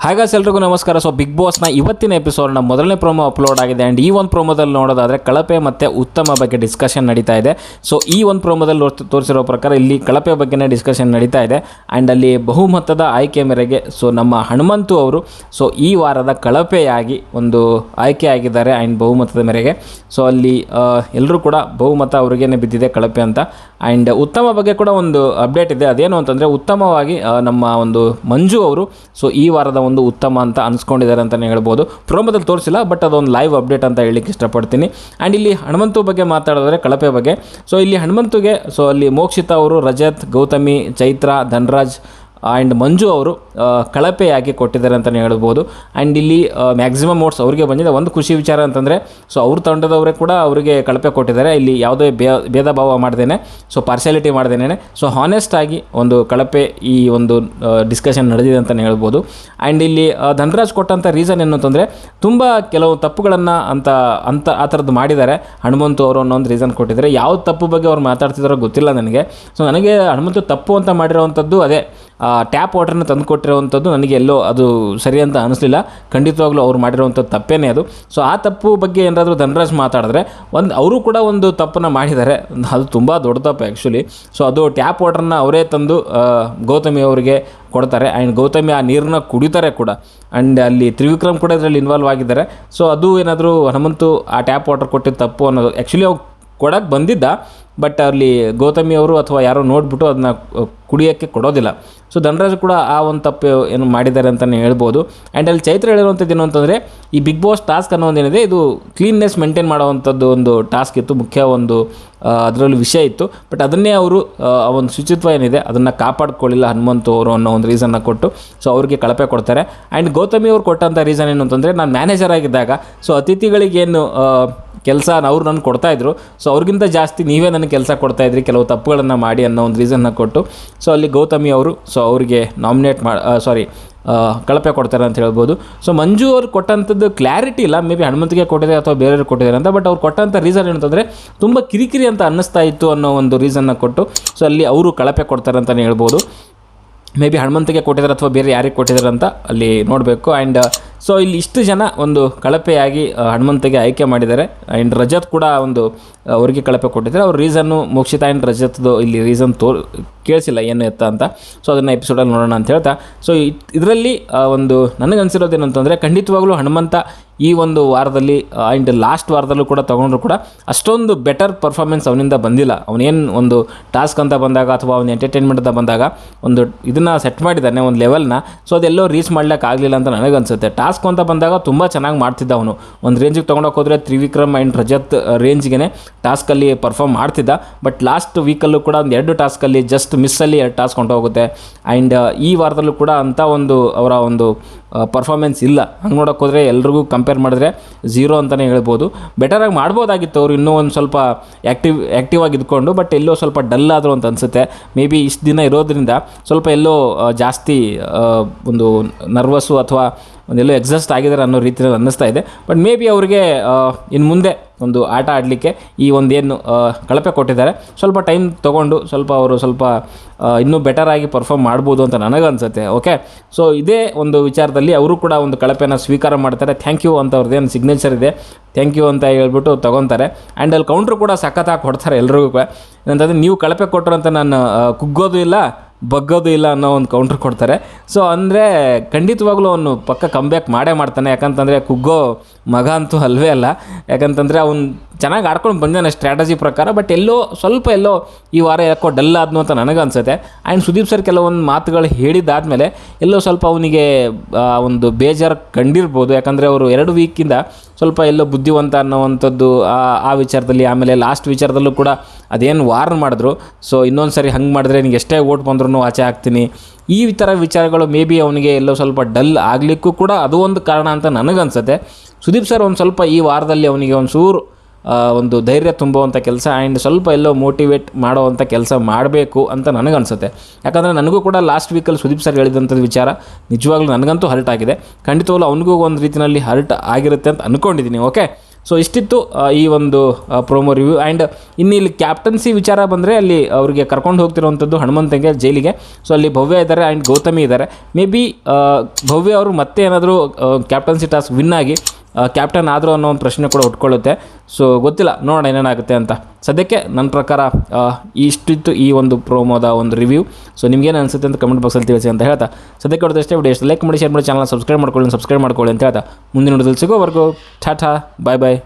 ಹಾಗಾಗಿ ಎಲ್ರಿಗೂ ನಮಸ್ಕಾರ. ಸೊ ಬಿಗ್ ಬಾಸ್ನ ಇವತ್ತಿನ ಎಪಿಸೋಡ್ನ ಮೊದಲನೇ ಪ್ರೋಮೋ ಅಪ್ಲೋಡ್ ಆಗಿದೆ ಆ್ಯಂಡ್ ಈ ಒಂದು ಪ್ರೋಮೋದಲ್ಲಿ ನೋಡೋದಾದರೆ ಕಳಪೆ ಮತ್ತು ಉತ್ತಮ ಬಗ್ಗೆ ಡಿಸ್ಕಷನ್ ನಡೀತಾ ಇದೆ. ಸೊ ಈ ಒಂದು ಪ್ರೋಮೋದಲ್ಲಿ ತೋರಿಸಿರೋ ಪ್ರಕಾರ ಇಲ್ಲಿ ಕಳಪೆ ಬಗ್ಗೆನೇ ಡಿಸ್ಕಷನ್ ನಡೀತಾ ಇದೆ ಆ್ಯಂಡ್ ಅಲ್ಲಿ ಬಹುಮತದ ಆಯ್ಕೆ ಮೇರೆಗೆ ಸೊ ನಮ್ಮ ಹನುಮಂತು ಅವರು ಸೊ ಈ ವಾರದ ಕಳಪೆಯಾಗಿ ಒಂದು ಆಯ್ಕೆ ಆಗಿದ್ದಾರೆ ಆ್ಯಂಡ್ ಬಹುಮತದ ಮೇರೆಗೆ. ಸೊ ಅಲ್ಲಿ ಎಲ್ಲರೂ ಕೂಡ ಬಹುಮತ ಅವ್ರಿಗೇನೆ ಬಿದ್ದಿದೆ ಕಳಪೆ ಅಂತ. ಆ್ಯಂಡ್ ಉತ್ತಮ ಬಗ್ಗೆ ಕೂಡ ಒಂದು ಅಪ್ಡೇಟ್ ಇದೆ. ಅದೇನು ಅಂತಂದರೆ ಉತ್ತಮವಾಗಿ ನಮ್ಮ ಒಂದು ಮಂಜು ಅವರು ಸೊ ಈ ವಾರದ ಒಂದು ಉತ್ತಮ ಅಂತ ಅನ್ಸ್ಕೊಂಡಿದ್ದಾರೆ ಅಂತಲೇ ಹೇಳ್ಬೋದು. ಪ್ರೋಮೋದಲ್ಲಿ ತೋರಿಸಿಲ್ಲ, ಬಟ್ ಅದೊಂದು ಲೈವ್ ಅಪ್ಡೇಟ್ ಅಂತ ಹೇಳಲಿಕ್ಕೆ ಇಷ್ಟಪಡ್ತೀನಿ. ಆ್ಯಂಡ್ ಇಲ್ಲಿ ಹನುಮಂತು ಬಗ್ಗೆ ಮಾತಾಡಿದ್ರೆ ಕಳಪೆ ಬಗ್ಗೆ, ಸೊ ಇಲ್ಲಿ ಹನುಮಂತುಗೆ ಸೊ ಅಲ್ಲಿ ಮೋಕ್ಷಿತಾ ಅವರು, ರಜತ್, ಗೌತಮಿ, ಚೈತ್ರ, ಧನರಾಜ್ ಆ್ಯಂಡ್ ಮಂಜು ಅವರು ಕಳಪೆಯಾಗಿ ಕೊಟ್ಟಿದ್ದಾರೆ ಅಂತಲೇ ಹೇಳ್ಬೋದು. ಆ್ಯಂಡ್ ಇಲ್ಲಿ ಮ್ಯಾಕ್ಸಿಮಮ್ ವೋಟ್ಸ್ ಅವರಿಗೆ ಬಂದಿದೆ. ಒಂದು ಖುಷಿ ವಿಚಾರ ಅಂತಂದರೆ ಸೊ ಅವ್ರ ತಂಡದವರೇ ಕೂಡ ಅವರಿಗೆ ಕಳಪೆ ಕೊಟ್ಟಿದ್ದಾರೆ. ಇಲ್ಲಿ ಯಾವುದೇ ಭೇದ ಭಾವ ಮಾಡ್ದೇನೆ, ಸೊ ಪಾರ್ಶಾಲಿಟಿ ಮಾಡ್ದೇನೆ, ಸೊ ಹಾನೆಸ್ಟಾಗಿ ಒಂದು ಕಳಪೆ ಈ ಒಂದು ಡಿಸ್ಕಷನ್ ನಡೆದಿದೆ ಅಂತಲೇ ಹೇಳ್ಬೋದು. ಆ್ಯಂಡ್ ಇಲ್ಲಿ ಧನರಾಜ್ ಕೊಟ್ಟಂಥ ರೀಸನ್ ಏನು ಅಂತಂದರೆ ತುಂಬ ಕೆಲವು ತಪ್ಪುಗಳನ್ನು ಆ ಥರದ್ದು ಮಾಡಿದ್ದಾರೆ ಹನುಮಂತು ಅವರು ಅನ್ನೋ ಒಂದು ರೀಸನ್ ಕೊಟ್ಟಿದ್ದಾರೆ. ಯಾವ ತಪ್ಪು ಬಗ್ಗೆ ಅವ್ರು ಮಾತಾಡ್ತಿದ್ದಾರೋ ಗೊತ್ತಿಲ್ಲ ನನಗೆ. ಸೊ ನನಗೆ ಹನುಮಂತು ತಪ್ಪು ಅಂತ ಮಾಡಿರೋವಂಥದ್ದು ಅದೇ ಟ್ಯಾಪ್ ವಾಟರ್ನ ತಂದು ಕೊಟ್ಟಿರೋವಂಥದ್ದು ನನಗೆ ಎಲ್ಲೋ ಅದು ಸರಿ ಅಂತ ಅನಿಸ್ಲಿಲ್ಲ. ಖಂಡಿತವಾಗ್ಲೂ ಅವ್ರು ಮಾಡಿರೋವಂಥದ್ದು ತಪ್ಪೇನೆ ಅದು. ಸೊ ಆ ತಪ್ಪು ಬಗ್ಗೆ ಏನಾದರೂ ಧನರಾಜ್ ಮಾತಾಡಿದ್ರೆ ಅವರು ಕೂಡ ಒಂದು ತಪ್ಪನ್ನು ಮಾಡಿದ್ದಾರೆ, ಅದು ತುಂಬ ದೊಡ್ಡ ತಪ್ಪು ಆ್ಯಕ್ಚುಲಿ. ಸೊ ಅದು ಟ್ಯಾಪ್ ವಾಟರ್ನ ಅವರೇ ತಂದು ಗೌತಮಿ ಅವರಿಗೆ ಕೊಡ್ತಾರೆ ಆ್ಯಂಡ್ ಗೌತಮಿ ಆ ನೀರನ್ನ ಕುಡಿತಾರೆ ಕೂಡ. ಆ್ಯಂಡ್ ಅಲ್ಲಿ ತ್ರಿವಿಕ್ರಮ್ ಕೂಡ ಇದರಲ್ಲಿ ಇನ್ವಾಲ್ವ್ ಆಗಿದ್ದಾರೆ. ಸೊ ಅದು ಏನಾದರೂ ಹನುಮಂತು ಆ ಟ್ಯಾಪ್ ವಾಟರ್ ಕೊಟ್ಟಿದ್ದು ತಪ್ಪು ಅನ್ನೋದು ಆ್ಯಕ್ಚುಲಿ ಅವ್ರು ಕೊಡೋಕ್ಕೆ ಬಂದಿದ್ದ, ಬಟ್ ಅಲ್ಲಿ ಗೌತಮಿ ಅವರು ಅಥವಾ ಯಾರೋ ನೋಡಿಬಿಟ್ಟು ಅದನ್ನ ಕುಡಿಯೋಕ್ಕೆ ಕೊಡೋದಿಲ್ಲ. ಸೊ ಧನರಾಜ್ ಕೂಡ ಆ ಒಂದು ತಪ್ಪು ಏನು ಮಾಡಿದ್ದಾರೆ ಅಂತಲೇ ಹೇಳ್ಬೋದು. ಆ್ಯಂಡ್ ಅಲ್ಲಿ ಚೈತ್ರ ಹೇಳಿರುವಂಥದ್ದು ಏನು ಅಂತಂದರೆ ಈ ಬಿಗ್ ಬಾಸ್ ಟಾಸ್ಕ್ ಅನ್ನೋ ಒಂದೇನಿದೆ, ಇದು ಕ್ಲೀನ್ನೆಸ್ ಮೇಂಟೈನ್ ಮಾಡೋವಂಥದ್ದು ಒಂದು ಟಾಸ್ಕ್ ಇತ್ತು, ಮುಖ್ಯ ಒಂದು ಅದರಲ್ಲಿ ವಿಷಯ ಇತ್ತು. ಬಟ್ ಅದನ್ನೇ ಅವರು ಆ ಒಂದು ಶುಚಿತ್ವ ಏನಿದೆ ಅದನ್ನು ಕಾಪಾಡ್ಕೊಳ್ಳಿಲ್ಲ ಹನುಮಂತು ಅವರು ಅನ್ನೋ ಒಂದು ರೀಸನ್ನ ಕೊಟ್ಟು ಸೊ ಅವ್ರಿಗೆ ಕಳಪೆ ಕೊಡ್ತಾರೆ. ಆ್ಯಂಡ್ ಗೌತಮಿ ಅವ್ರು ಕೊಟ್ಟಂಥ ರೀಸನ್ ಏನು ಅಂತಂದರೆ, ನಾನು ಮ್ಯಾನೇಜರ್ ಆಗಿದ್ದಾಗ ಸೊ ಅತಿಥಿಗಳಿಗೇನು ಕೆಲಸ ಅವ್ರು ನನಗೆ ಕೊಡ್ತಾಯಿದ್ರು, ಸೊ ಅವ್ರಿಗಿಂತ ಜಾಸ್ತಿ ನೀವೇ ನನಗೆ ಕೆಲಸ ಕೊಡ್ತಾಯಿದ್ರಿ ಕೆಲವು ತಪ್ಪುಗಳನ್ನು ಮಾಡಿ ಅನ್ನೋ ಒಂದು ರೀಸನ್ನ ಕೊಟ್ಟು ಸೊ ಅಲ್ಲಿ ಗೌತಮಿ ಅವರು ಸೊ ಅವರಿಗೆ ನಾಮಿನೇಟ್ ಕಳಪೆ ಕೊಡ್ತಾರೆ ಅಂತ ಹೇಳ್ಬೋದು. ಸೊ ಮಂಜು ಅವ್ರು ಕೊಟ್ಟಂಥದ್ದು ಕ್ಲಾರಿಟಿ ಇಲ್ಲ, ಮೇ ಬಿ ಹನುಮಂತಿಗೆ ಕೊಟ್ಟಿದ್ದಾರೆ ಅಥವಾ ಬೇರೆಯವ್ರಿಗೆ ಕೊಟ್ಟಿದ್ದಾರೆ ಅಂತ. ಬಟ್ ಅವ್ರು ಕೊಟ್ಟಂಥ ರೀಸನ್ ಏನಂತಂದರೆ ತುಂಬ ಕಿರಿಕಿರಿ ಅಂತ ಅನ್ನಿಸ್ತಾ ಇತ್ತು ಅನ್ನೋ ಒಂದು ರೀಸನ್ನ ಕೊಟ್ಟು ಸೊ ಅಲ್ಲಿ ಅವರು ಕಳಪೆ ಕೊಡ್ತಾರೆ ಅಂತಲೇ ಹೇಳ್ಬೋದು. ಮೇ ಬಿ ಹನುಮಂತಿಗೆ ಕೊಟ್ಟಿದ್ದಾರೆ ಅಥವಾ ಬೇರೆ ಯಾರಿಗೆ ಕೊಟ್ಟಿದ್ದಾರೆ ಅಂತ ಅಲ್ಲಿ ನೋಡಬೇಕು. ಆ್ಯಂಡ್ ಸೊ ಇಲ್ಲಿ ಇಷ್ಟು ಜನ ಒಂದು ಕಳಪೆಯಾಗಿ ಹನುಮಂತಿಗೆ ಆಯ್ಕೆ ಮಾಡಿದ್ದಾರೆ. ಆ್ಯಂಡ್ ರಜತ್ ಕೂಡ ಒಂದು ಅವ್ರಿಗೆ ಕಳಪೆ ಕೊಟ್ಟಿದ್ದಾರೆ. ಅವ್ರ ರೀಸನ್ನು ಮೋಕ್ಷಿತಾ ಆ್ಯಂಡ್ ರಜತ್ದು ಇಲ್ಲಿ ರೀಸನ್ ಕೇಳಿಸಿಲ್ಲ ಏನು ಎತ್ತ ಅಂತ. ಸೊ ಅದನ್ನು ಎಪಿಸೋಡಲ್ಲಿ ನೋಡೋಣ ಅಂತ ಹೇಳ್ತಾ, ಸೊ ಇದರಲ್ಲಿ ಒಂದು ನನಗೆ ಅನಿಸಿರೋದು ಏನಂತಂದರೆ ಖಂಡಿತವಾಗ್ಲೂ ಹನುಮಂತ ಈ ಒಂದು ವಾರದಲ್ಲಿ ಆ್ಯಂಡ್ ಲಾಸ್ಟ್ ವಾರದಲ್ಲೂ ಕೂಡ ತೊಗೊಂಡ್ರು ಕೂಡ ಅಷ್ಟೊಂದು ಬೆಟರ್ ಪರ್ಫಾರ್ಮೆನ್ಸ್ ಅವನಿಂದ ಬಂದಿಲ್ಲ. ಅವನೇನು ಒಂದು ಟಾಸ್ಕ್ ಅಂತ ಬಂದಾಗ ಅಥವಾ ಅವ್ನು ಎಂಟರ್ಟೈನ್ಮೆಂಟ್ ಅಂತ ಬಂದಾಗ ಒಂದು ಇದನ್ನು ಸೆಟ್ ಮಾಡಿದ್ದಾನೆ ಒಂದು ಲೆವೆಲ್ನ, ಸೊ ಅದೆಲ್ಲೋ ರೀಚ್ ಮಾಡ್ಲಿಕ್ಕೆ ಆಗಲಿಲ್ಲ ಅಂತ ನನಗನ್ಸುತ್ತೆ. ಟಾಸ್ಕ್ ಅಂತ ಬಂದಾಗ ತುಂಬ ಚೆನ್ನಾಗಿ ಮಾಡ್ತಿದ್ದ ಅವನು, ಒಂದು ರೇಂಜಿಗೆ ತೊಗೊಂಡೋಗಿ ಹೋದರೆ ತ್ರಿವಿಕ್ರಮ್ ಆ್ಯಂಡ್ ರಜತ್ ರೇಂಜ್ಗೆ ಟಾಸ್ಕಲ್ಲಿ ಪರ್ಫಾರ್ಮ್ ಮಾಡ್ತಿದ್ದ. ಬಟ್ ಲಾಸ್ಟ್ ವೀಕಲ್ಲೂ ಕೂಡ ಒಂದು 2 ಟಾಸ್ಕಲ್ಲಿ ಜಸ್ಟ್ ಮಿಸ್ಸಲ್ಲಿ 2 ಟಾಸ್ಕ್ ಹೊಂಟೋಗುತ್ತೆ. ಆ್ಯಂಡ್ ಈ ವಾರದಲ್ಲೂ ಕೂಡ ಅಂಥ ಒಂದು ಅವರ ಒಂದು ಪರ್ಫಾರ್ಮೆನ್ಸ್ ಇಲ್ಲ. ಹಂಗೆ ನೋಡೋಕೆ ಹೋದರೆ ಎಲ್ರಿಗೂ ಕಂಪೇರ್ ಮಾಡಿದ್ರೆ 0 ಅಂತಲೇ ಹೇಳ್ಬೋದು. ಬೆಟರಾಗಿ ಮಾಡ್ಬೋದಾಗಿತ್ತು ಅವರು, ಇನ್ನೂ ಒಂದು ಸ್ವಲ್ಪ ಆ್ಯಕ್ಟಿವ್ ಆಗಿ ಇದ್ಕೊಂಡು. ಬಟ್ ಎಲ್ಲೋ ಸ್ವಲ್ಪ ಡಲ್ ಆದರು ಅಂತ ಅನಿಸುತ್ತೆ. ಮೇ ಬಿ ಇಷ್ಟು ದಿನ ಇರೋದ್ರಿಂದ ಸ್ವಲ್ಪ ಎಲ್ಲೋ ಜಾಸ್ತಿ ಒಂದು ನರ್ವಸ್ಸು ಅಥವಾ ಒಂದೆಲ್ಲೋ ಎಕ್ಸಾಸ್ಟ್ ಆಗಿದ್ದಾರೆ ಅನ್ನೋ ರೀತಿಯಲ್ಲಿ ಅನ್ನಿಸ್ತಾ ಇದೆ. ಬಟ್ ಮೇ ಬಿ ಅವರಿಗೆ ಇನ್ನು ಮುಂದೆ ಒಂದು ಆಟ ಆಡಲಿಕ್ಕೆ ಈ ಒಂದೇನು ಕಳಪೆ ಕೊಟ್ಟಿದ್ದಾರೆ ಸ್ವಲ್ಪ ಟೈಮ್ ತೊಗೊಂಡು ಸ್ವಲ್ಪ ಇನ್ನೂ ಬೆಟರಾಗಿ ಪರ್ಫಾರ್ಮ್ ಮಾಡ್ಬೋದು ಅಂತ ನನಗನ್ಸುತ್ತೆ. ಓಕೆ, ಸೊ ಇದೇ ಒಂದು ವಿಚಾರದಲ್ಲಿ ಅವರು ಕೂಡ ಒಂದು ಕಳಪೆನ ಸ್ವೀಕಾರ ಮಾಡ್ತಾರೆ. ಥ್ಯಾಂಕ್ ಯು ಅಂತ ಅವ್ರದ್ದೇನು ಸಿಗ್ನೇಚರ್ ಇದೆ, ಥ್ಯಾಂಕ್ ಯು ಅಂತ ಹೇಳ್ಬಿಟ್ಟು ತೊಗೊತಾರೆ. ಆ್ಯಂಡ್ ಅಲ್ಲಿ ಕೌಂಟ್ರು ಕೂಡ ಸಖತ್ತಾಗಿ ಕೊಡ್ತಾರೆ ಎಲ್ರಿಗೂ. ಏನಂತಂದರೆ ನೀವು ಕಳಪೆ ಕೊಟ್ಟರು ಅಂತ ನಾನು ಕುಗ್ಗೋದು ಇಲ್ಲ ಬಗ್ಗೋದು ಇಲ್ಲ ಅನ್ನೋ ಒಂದು ಕೌಂಟ್ರ್ ಕೊಡ್ತಾರೆ. ಸೊ ಅಂದರೆ ಖಂಡಿತವಾಗ್ಲೂ ಅವನು ಪಕ್ಕ ಕಂಬ್ಯಾಕ್ ಮಾಡೇ ಮಾಡ್ತಾನೆ. ಯಾಕಂತಂದರೆ ಕುಗ್ಗೋ ಮಗ ಅಂತೂ ಅಲ್ವೇ ಅಲ್ಲ. ಯಾಕಂತಂದರೆ ಅವ್ನು ಚೆನ್ನಾಗಿ ಆಡ್ಕೊಂಡು ಬಂದಾನೆ ಸ್ಟ್ರಾಟಜಿ ಪ್ರಕಾರ. ಬಟ್ ಎಲ್ಲೋ ಈ ವಾರ ಯಾಕೋ ಡಲ್ ಆದ್ನು ಅಂತ ನನಗೆ ಅನಿಸುತ್ತೆ. ಆ್ಯಂಡ್ ಸುದೀಪ್ ಸರ್ ಕೆಲವೊಂದು ಮಾತುಗಳು ಹೇಳಿದಾದಮೇಲೆ ಎಲ್ಲೋ ಸ್ವಲ್ಪ ಅವನಿಗೆ ಒಂದು ಬೇಜಾರು ಕಂಡಿರ್ಬೋದು. ಯಾಕಂದರೆ ಅವರು 2 ವೀಕಿಂದ ಸ್ವಲ್ಪ ಎಲ್ಲೋ ಬುದ್ಧಿವಂತ ಅನ್ನೋವಂಥದ್ದು ಆ ವಿಚಾರದಲ್ಲಿ. ಆಮೇಲೆ ಲಾಸ್ಟ್ ವಿಚಾರದಲ್ಲೂ ಕೂಡ ಅದೇನು ವಾರ್ನ್ ಮಾಡಿದ್ರು, ಸೊ ಇನ್ನೊಂದು ಸರಿ ಹಂಗೆ ಮಾಡಿದ್ರೆ ನಿನಗೆ ಎಷ್ಟೇ ಓಟ್ ಬಂದ್ರೂ ಆಚೆ ಹಾಕ್ತೀನಿ, ಈ ಥರ ವಿಚಾರಗಳು ಮೇ ಬಿ ಅವನಿಗೆ ಎಲ್ಲೋ ಸ್ವಲ್ಪ ಡಲ್ ಆಗಲಿಕ್ಕೂ ಕೂಡ ಅದು ಒಂದು ಕಾರಣ ಅಂತ ನನಗನ್ಸುತ್ತೆ. ಸುದೀಪ್ ಸರ್ ಒಂದು ಸ್ವಲ್ಪ ಈ ವಾರದಲ್ಲಿ ಅವನಿಗೆ ಒಂದು ಧೈರ್ಯ ತುಂಬುವಂಥ ಕೆಲಸ ಆ್ಯಂಡ್ ಸ್ವಲ್ಪ ಎಲ್ಲೋ ಮೋಟಿವೇಟ್ ಮಾಡೋವಂಥ ಕೆಲಸ ಮಾಡಬೇಕು ಅಂತ ನನಗನ್ಸುತ್ತೆ. ಯಾಕಂದರೆ ನನಗೂ ಕೂಡ ಲಾಸ್ಟ್ ವೀಕಲ್ಲಿ ಸುದೀಪ್ ಸರ್ ಹೇಳಿದಂಥದ್ದು ವಿಚಾರ ನಿಜವಾಗ್ಲೂ ನನಗಂತೂ ಹರ್ಟ್ ಆಗಿದೆ. ಖಂಡಿತವಾಗ್ಲೂ ಅವನಿಗೂ ಒಂದು ರೀತಿಯಲ್ಲಿ ಹರ್ಟ್ ಆಗಿರುತ್ತೆ ಅಂತ ಅಂದ್ಕೊಂಡಿದ್ದೀನಿ. ಓಕೆ, ಸೊ ಇಷ್ಟಿತ್ತು ಈ ಒಂದು ಪ್ರೋಮೋ ರಿವ್ಯೂ. ಆ್ಯಂಡ್ ಇನ್ನು ಇಲ್ಲಿ ಕ್ಯಾಪ್ಟನ್ಸಿ ವಿಚಾರ ಬಂದರೆ ಅಲ್ಲಿ ಅವರಿಗೆ ಕರ್ಕೊಂಡು ಹೋಗ್ತಿರುವಂಥದ್ದು ಹನುಮಂತಂಗೆ ಜೈಲಿಗೆ. ಸೊ ಅಲ್ಲಿ ಭವ್ಯ ಇದ್ದಾರೆ ಆ್ಯಂಡ್ ಗೌತಮಿ ಇದ್ದಾರೆ. ಮೇ ಬಿ ಭವ್ಯ ಅವರು ಮತ್ತೆ ಏನಾದರೂ ಕ್ಯಾಪ್ಟನ್ಸಿ ಟಾಸ್ಕ್ ವಿನ್ ಆಗಿ ಕ್ಯಾಪ್ಟನ್ ಆದರೂ ಅನ್ನೋ ಒಂದು ಪ್ರಶ್ನೆ ಕೂಡ ಉಟ್ಕೊಳ್ಳುತ್ತೆ. ಸೊ ಗೊತ್ತಿಲ್ಲ, ನೋಡೋಣ ಏನೇನಾಗುತ್ತೆ ಅಂತ. ಸದ್ಯಕ್ಕೆ ನನ್ನ ಪ್ರಕಾರ ಇಷ್ಟಿತ್ತು ಈ ಒಂದು ಪ್ರೋಮೋದ ಒಂದು ರಿವ್ಯೂ. ಸೊ ನಿಮ್ಗೇನು ಅನಿಸುತ್ತೆ ಅಂತ ಕಮೆಂಟ್ ಬಾಕ್ಸಲ್ಲಿ ತಿಳಿಸಿ ಅಂತ ಹೇಳ್ತಾ ಸದ್ಯಕ್ಕೆ ಹೊಡೆದಷ್ಟೇ ವಿಡಿಯೋ ಇಷ್ಟ ಲೈಕ್ ಮಾಡಿ, ಶೇರ್ ಮಾಡಿ, ಚಾನಲ್ ಸಬ್ಸ್ಕ್ರೈಬ್ ಮಾಡ್ಕೊಳ್ಳಿ ಅಂತ ಹೇಳ್ತಾ ಮುಂದಿನ ವಿಡಿಯೋದಲ್ಲಿ ಸಿಗೋವರೆಗೂ ಟಾಟಾ, ಬಾಯ್ ಬಾಯ್.